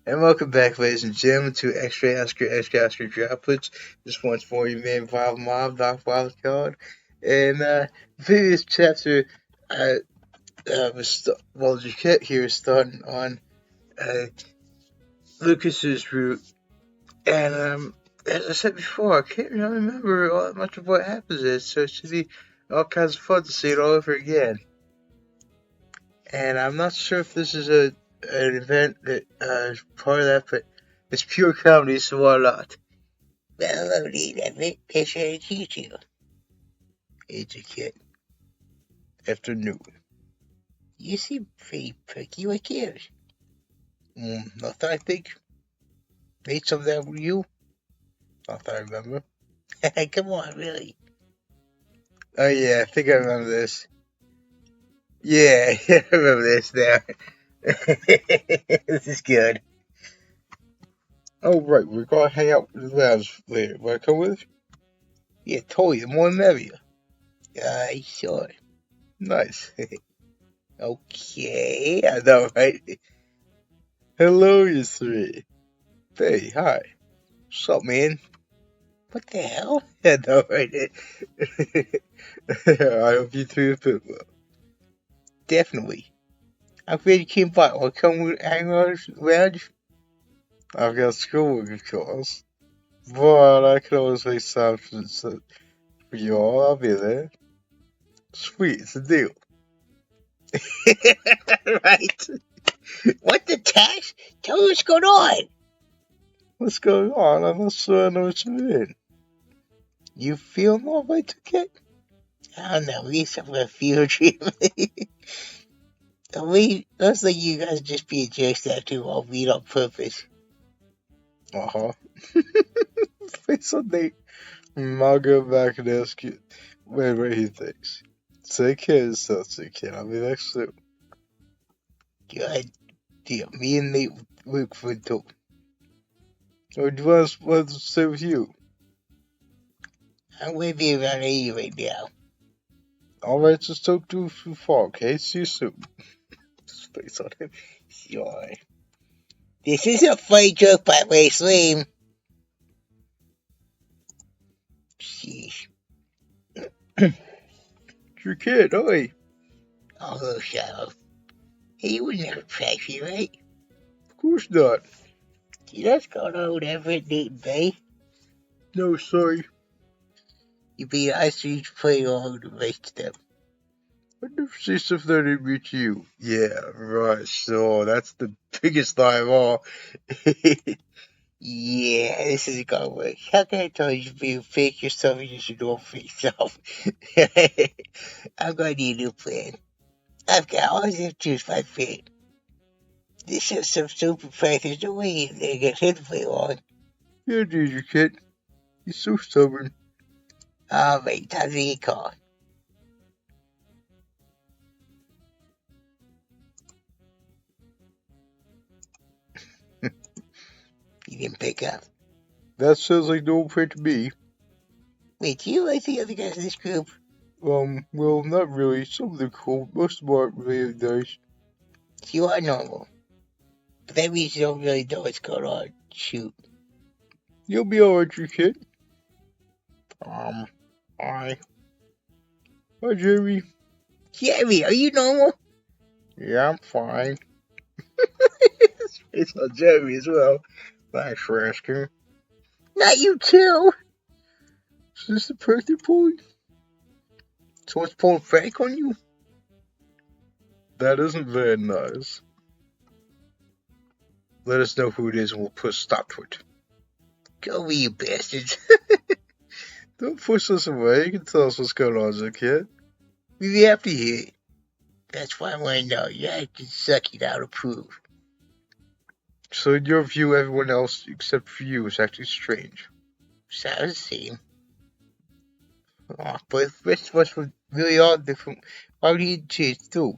And welcome back, ladies and gentlemen, to Extra Droplets. Just once more, your man, Wild Mob, Doc Wild Card. And the previous chapter, I Jerkette here is starting on uh, Lucas's route. And as I said before, I can't really remember all that much of what happens in it, so it should be all kinds of fun to see it all over again. And I'm not sure if this is an event that is part of that, but it's pure comedy, so why not? Well, I need that picture to teach you. It's a kid. Afternoon. You seem pretty perky. What gives? Nothing, I think. Made some of that with you? Nothing, I remember. Come on, really. Oh, yeah, I think I remember this. Yeah, I remember this now. This is good. Oh, right, we're gonna hang out in the lounge later. Wanna come with us? Yeah, totally. The more the merrier. Sure. Nice. Okay, I know, right? Hello, you three. Hey, hi. What's up, man? What the hell? I know, right? I hope you three are fit well. Definitely. I'm glad you came by. Wanna come hang out around? I've got schoolwork, of course. But I can always make time for you all. I'll be there. Sweet, it's a deal. Right. What the tax? Tell me what's going on. What's going on? I'm not sure I know what you mean. You feel more right to get? I don't know. At least I'm gonna feel treatment. Looks like you guys just being jerks that too all meet on purpose. Uh huh. Wait, Sunday. I'll go back and ask you what he thinks. Take care of yourself, kid. I'll be back soon. Good deal. Me and Nate look for it too. Or do you want to stay with you? I'm with you around 80 right now. Alright, just don't do too far, okay? See you soon. Space on him. Sure. This is a funny joke, by the way, Slim. Sheesh. Your kid, oi. Oh, little Shadow. Hey, you would never prank me, right? Of course not. You just going on with Everett, Nate, Bay? No, sorry. You beat ice cream play along the rest of them. I never say stuff that didn't reach you. Yeah, right, so that's the biggest lie of all. Yeah, this isn't gonna work. How can I tell you to be fake yourself and you should go for yourself? I'm gonna need a new plan. I've got all these choose my fate. This is some super prank. There's no way they get hit for long. Yeah, dude, you kid. You're so stubborn. Alright, time to get caught. You didn't pick up. That sounds like no prank to me. Wait, do you like the other guys in this group? Well, not really. Some of them cool. Most of them aren't really nice. You are normal. But that means you don't really know what's going on. Shoot. You'll be alright, you kid. Hi. Hi, Jeremy. Jeremy, are you normal? Yeah, I'm fine. It's on Jeremy as well. Thanks for asking. Not you too. Is this the birthday point? Someone's pulling fake on you? That isn't very nice. Let us know who it is and we'll put a stop to it. Go away, you bastards. Don't push us away. You can tell us what's going on, kid. We'd be happy to hear it. That's why I want to know. You acting sucky now to prove. So in your view, everyone else except for you is acting strange. Sounds the same. But if the rest of us were really all different, why would he change too?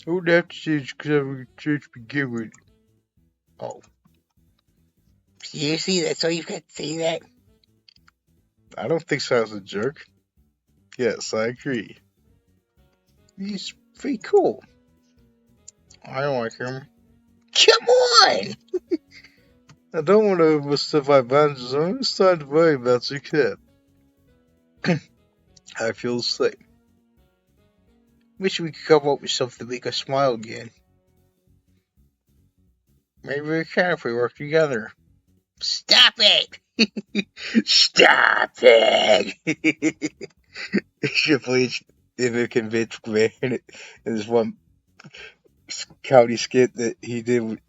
I wouldn't have to change because I would change to begin with. Oh. Seriously? That's all you've got to say that? I don't think so. I was a jerk. Yes, I agree. He's pretty cool. I don't like him. Come on! I don't want to overstep my boundaries. I'm starting to worry about your kid. I feel the same. Wish we could come up with something to make us smile again. Maybe we can if we work together. Stop it! Stop it! Triple H never convinced me in this one comedy skit that he did with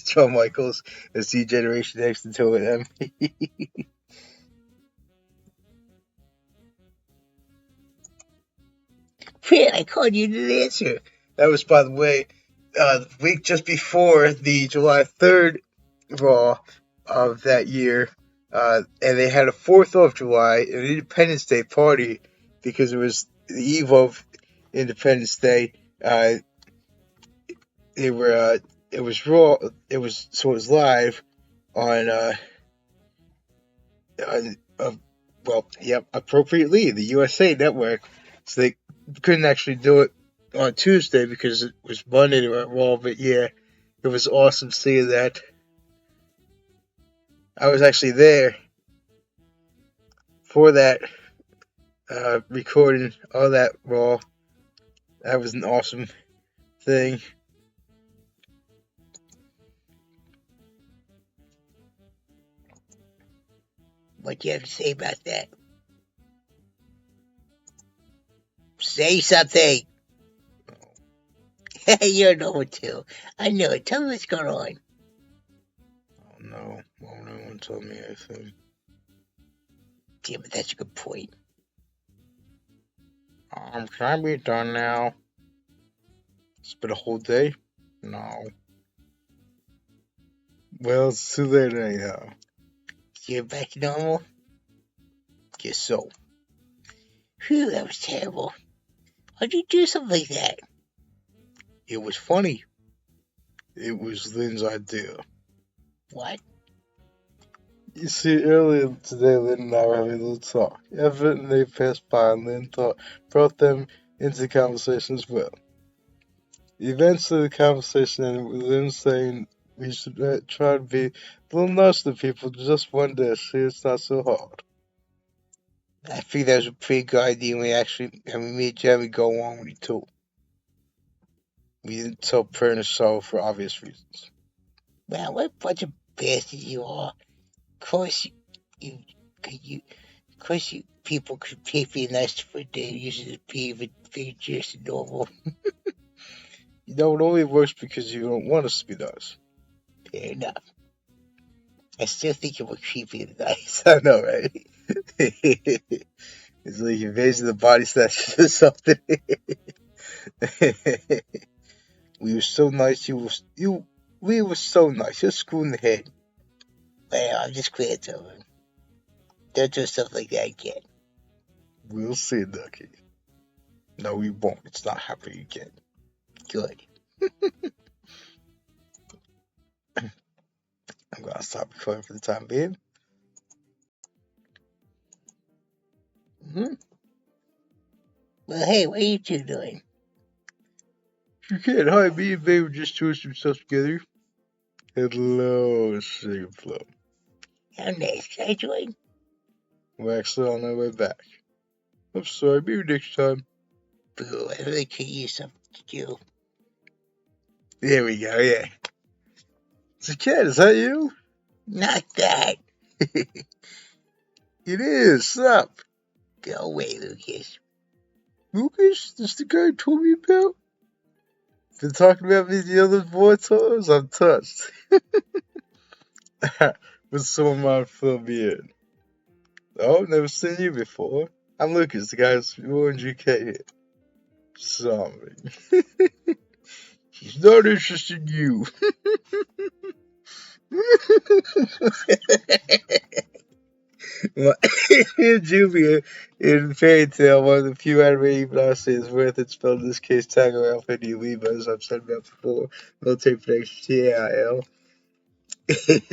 Shawn Michaels as the Generation X and two of them. Man, I called you the answer. That was, by the way, the week just before the July 3rd Raw of that year. And they had a 4th of July, an Independence Day party, because it was the eve of Independence Day. They were, it was Raw, it was live on, appropriately, the USA Network. So they couldn't actually do it on Tuesday because it was Monday they were at Raw. But yeah, it was awesome seeing that. I was actually there for that recording all that Raw. That was an awesome thing. What do you have to say about that? Say something. You know it too. I know it. Tell me what's going on. Oh no, won't anyone tell me anything? Yeah, but that's a good point. Can I be done now? It's been a whole day? No. Well, it's too late anyhow. You're back to normal? Guess so. Phew, that was terrible. How'd you do something like that? It was funny. It was Lynn's idea. What? You see, earlier today, Lynn and I were having a little talk. Everett and they passed by, and Lynn brought them into the conversation as well. Eventually, the conversation ended with Lynn saying we should try to be a little nice to people just one day, see it's not so hard. I think that was a pretty good idea. Me and Jeremy go along with it too. We didn't tell Prentice so for obvious reasons. Well, what a bunch of bastards you are. Of course, people could be nice for a day using the P of being just normal. You know, it only works because you don't want us to be nice. Fair enough. I still think you were creepy and nice. I know, right? It's like invasion of the body snatchers or something. We were so nice. We were so nice. You're screwed in the head. Well, I'm just glad to them. Don't do stuff like that again. We'll see, Ducky. No, we won't. It's not happening again. Good. I'm gonna stop recording for the time being. Mm-hmm. Well, hey, what are you two doing? Jerkette, hi, me and Babe were just doing some stuff together. Hello, Singing Flow. How nice. Can I join? We're actually on our way back. I'm sorry, maybe next time. Boo, I really could use something to do. There we go, yeah. Jerkette, is that you? Not that. It is. Stop. Go away, Lucas. Lucas, this the guy you told me about? Been talking about me the other boy times? I'm touched. With someone might fill me in. Oh, never seen you before. I'm Lucas, the guy who's in GK here. Sorry. He's not interested in you. Julia in Fairy Tale, one of the few anime even I see is worth it, spelled in this case Tago Alpha Lima, as I've said about before. Military protection, TAIL.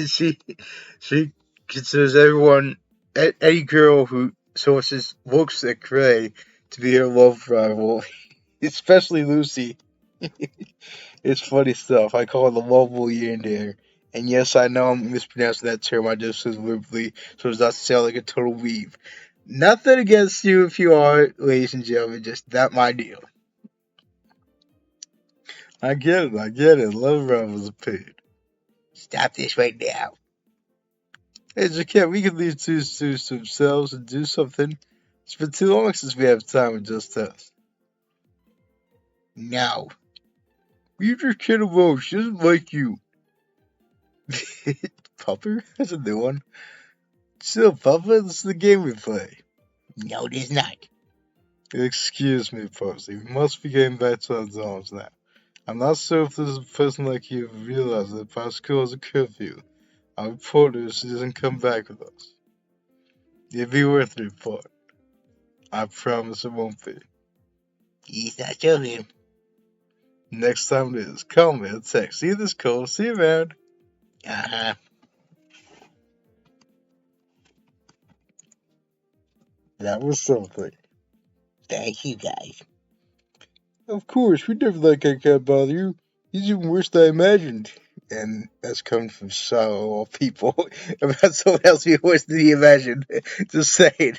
she considers everyone, any girl who sources looks at Gray to be her love rival, especially Lucy. It's funny stuff. I call it the mobile yandere. And yes, I know I'm mispronouncing that term. I just said verbally so as not to sound like a total weeb. Nothing against you if you are, ladies and gentlemen. Just not my deal. I get it. I get it. Love rivals a paid. Stop this right now. Hey, Jerkette, we can leave twos to themselves and do something. It's been too long since we have time with just us. No. You just kid alone. She doesn't like you. Pupper? That's a new one. Still, Pupper, this is the game we play. No, it is not. Excuse me, Posey. We must be getting back to our dorms now. I'm not sure if this is a person like you realizes that if our school has a curfew, I'll report her if she doesn't come back with us. It'd be worth the report. I promise it won't be. He's not joking. Next time it is, call me or text. See this call. See you around. Uh-huh. That was something. Thank you, guys. Of course, we never let that guy bother you. He's even worse than I imagined. And that's coming from sorrow of people about someone else being worse than he imagined. Just saying.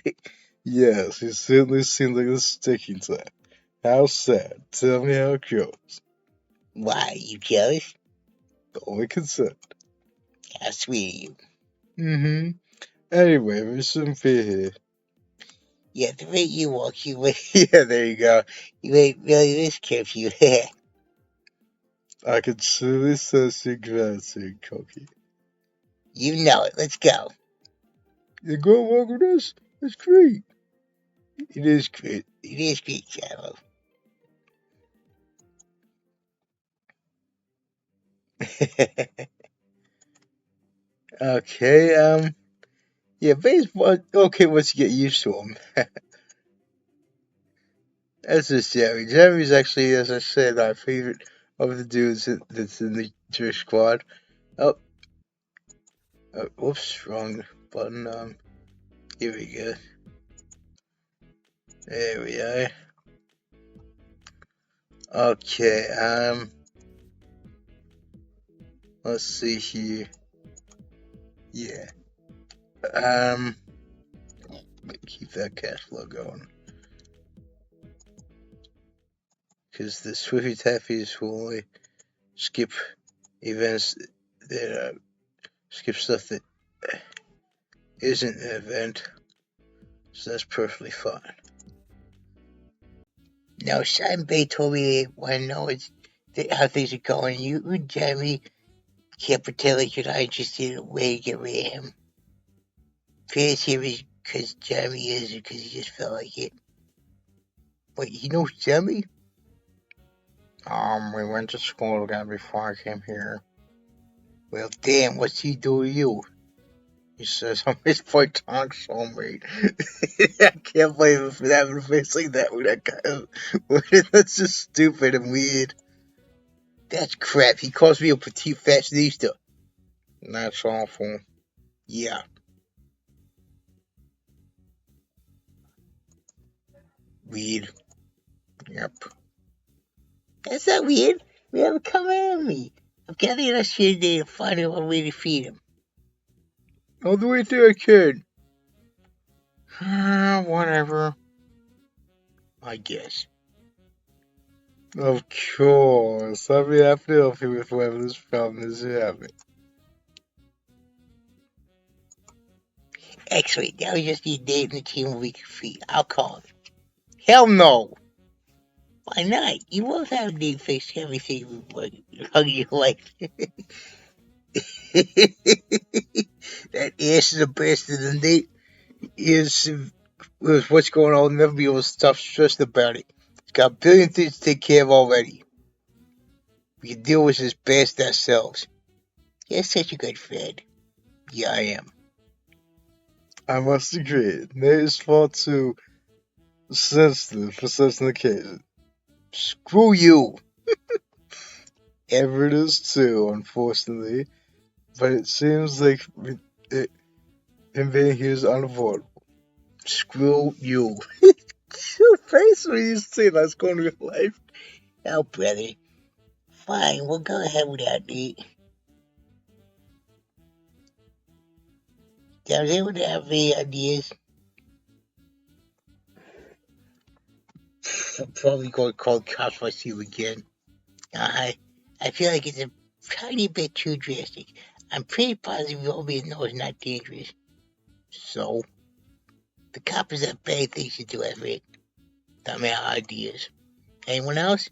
Yes, he certainly seems like a sticking time. How sad. Tell me how it goes. Why, you jealous? Only consent. How sweet of you. Mm-hmm. Anyway, we shouldn't be here. Yeah, the way you walk, you wait. Yeah, there you go. You ain't really this curfew. I can truly sense your gratitude, Cookie. You know it. Let's go. You're going to walk with us? That's great. It is great. It is great, Shallow. Okay, yeah, baseball. Okay, once you get used to him. That's just Jeremy. Jeremy's actually, as I said, our favorite of the dudes that's in the Jewish squad. Oh, whoops, wrong button. Here we go. There we are. Okay, let's see here. Yeah. Keep that cash flow going. Because the Swiffy Taffies will only skip events that, skip stuff that isn't an event. So that's perfectly fine. Now, Simon Bay told me they want to know how things are going. You and Jeremy can't pretend like you're not interested in a way to get rid of him. Fears here is because Jeremy is, or because he just felt like it. Wait, you know Jeremy? We went to school together before I came here. Well, damn, what's he do to you? He says I'm his platonic soulmate. I can't blame him for having a face like that with that guy. That's just stupid and weird. That's crap. He calls me a petite fashionista. That's awful. Yeah. Weird. Yep. That's not weird. We have a come at me. I'm gathering us here today to find out a way to feed him. All the way through I could. Whatever. I guess. Of course. I'll be happy to help you with whatever this problem is you're having. Excellent. Now we just need Dave and the team we can feed. I'll call him. Hell no. Why not? You both have Dave fix everything how you like. That ass is a bastard, and Nate is with what's going on. Never be able to stop stressing about it. He's got a billion things to take care of already. We can deal with his best ourselves. You're such a good friend. Yeah, I am. I must agree. Nate is far too sensitive for such an occasion. Screw you. Everett is too, unfortunately. But it seems like him being here is unavoidable. Screw you. Your face when you say that's going to your life. Oh, brother. Fine, we'll go ahead with that, dude. Does anyone have any ideas? I'm probably going to call the cops if I see you again. I feel like it's a tiny bit too drastic. I'm pretty positive you'll be know it's not dangerous. So, the cops have better things to do, Everett. Tell me our ideas. Anyone else?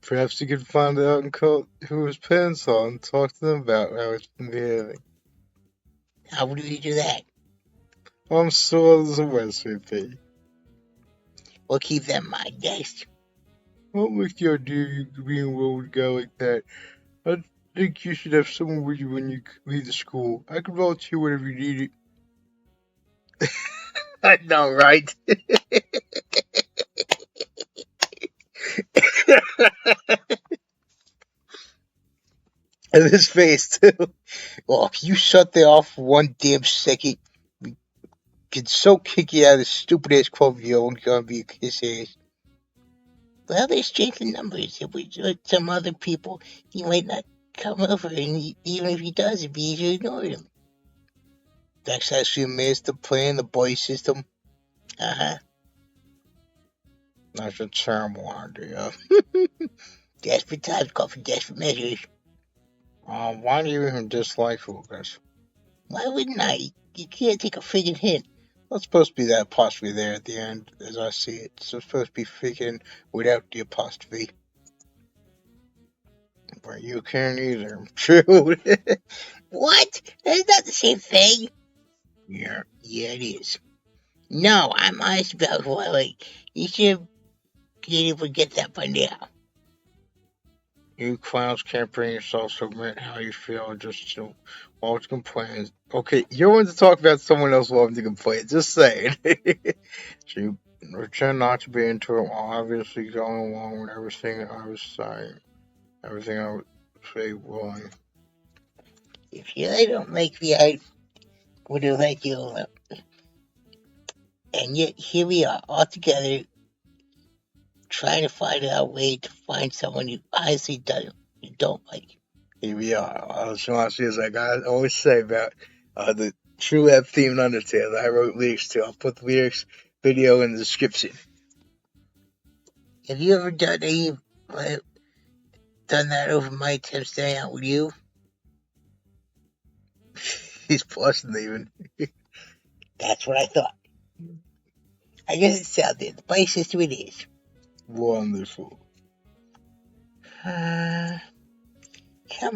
Perhaps you could find out and call who his parents are and talk to them about how it's been behaving. How would we do that? I'm sure there's a recipe. We'll keep that in mind next. What makes the idea of being enrolled a guy like that? I think you should have someone with you when you leave the school. I can volunteer whenever you need it. I know, right? And his face, too. Well, if you shut that off for one damn second, we can so kick you out of this stupid ass club you're only gonna be his ass. Well, there's changing numbers. If we join some other people, he might not come over, and even if he does, it'd be easier to ignore him. That's actually a master plan, the boy system. Uh-huh. That's a terrible idea. Desperate times call for desperate measures. Why do you even dislike Lucas? Why wouldn't I? You can't take a friggin' hint. It's supposed to be that apostrophe there at the end, as I see it. It's supposed to be friggin' without the apostrophe. But you can't either. True. What? That's not the same thing. Yeah, it is. No, I'm honest about who I like. You should be able to get that by now. You clowns can't bring yourself to admit how you feel just to always complain. Okay, you're one to talk about someone else wanting to complain. Just saying. So you pretend not to be into it while obviously going along with everything I was saying. Everything I would say wrong. If you don't like me, I would have let you alone. And yet here we are, all together, trying to find a way to find someone you honestly don't like. Here we are. I was trying to see, like I always say about the True F theme Undertale that I wrote lyrics to. I'll put the lyrics video in the description. Have you ever done that over my attempts to hang out with you? He's blushing even. That's what I thought. I guess it's out there. The play system it is. Wonderful. Come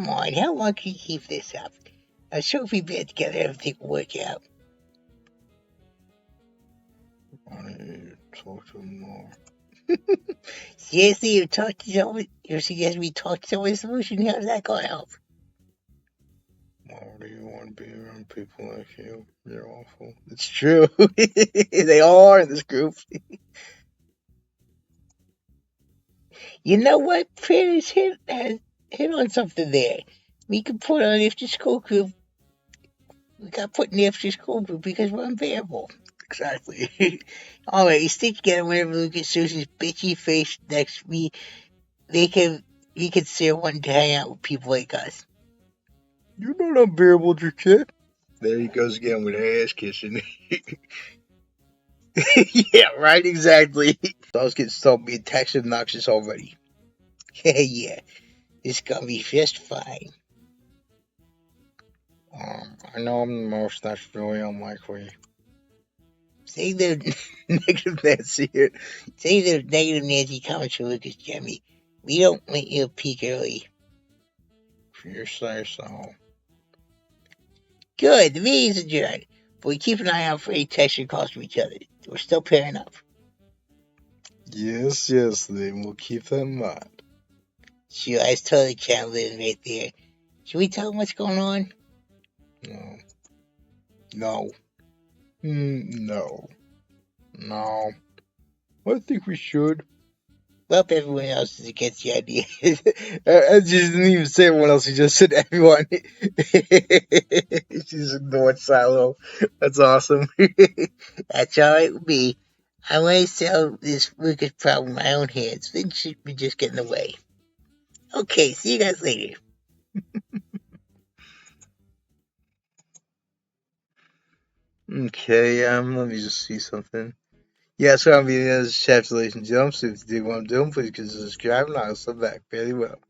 on, how long can you keep this up? I'm sure if we band together, everything will work out. I need to talk to him more. Seriously, you're suggesting we talk to someone solution? How's that going to help? Why do you want to be around people like you? You're awful. It's true. They all are in this group. You know what? Fred has hit on something there. We could put on after school group. We got put in the after school group because we're unbearable. Exactly. All right, you stick together whenever Lucas shows his bitchy face next week. We can steer one to hang out with people like us. You're not unbearable, Jerkette. There he goes again with ass kissing. Yeah, right, exactly. I was getting started being tax obnoxious already. Yeah, it's gonna be just fine. I know I'm the most, that's really unlikely. Say the negative Nancy here. Say the negative Nancy comments for Lucas Jimmy. We don't want you to peak early. If you say so. Good, the meeting's adjourned. But we keep an eye out for any text and calls from each other. We're still pairing up. Yes, then we'll keep that in mind. Sure, I totally can't live right there. Should we tell them what's going on? No. No. No. I think we should. Well, everyone else is against the idea. I just didn't even say everyone else. He just said everyone. She's ignored Silo. That's awesome. That's all right with me. I want to sell this Lucas problem in my own hands. Things should be just getting away. Okay, see you guys later. Okay, let me just see something. Yeah, so I'm being as Chapter Ladies and Gentlemen. So if you dig what I'm doing, please consider subscribing. I'll sub back very well.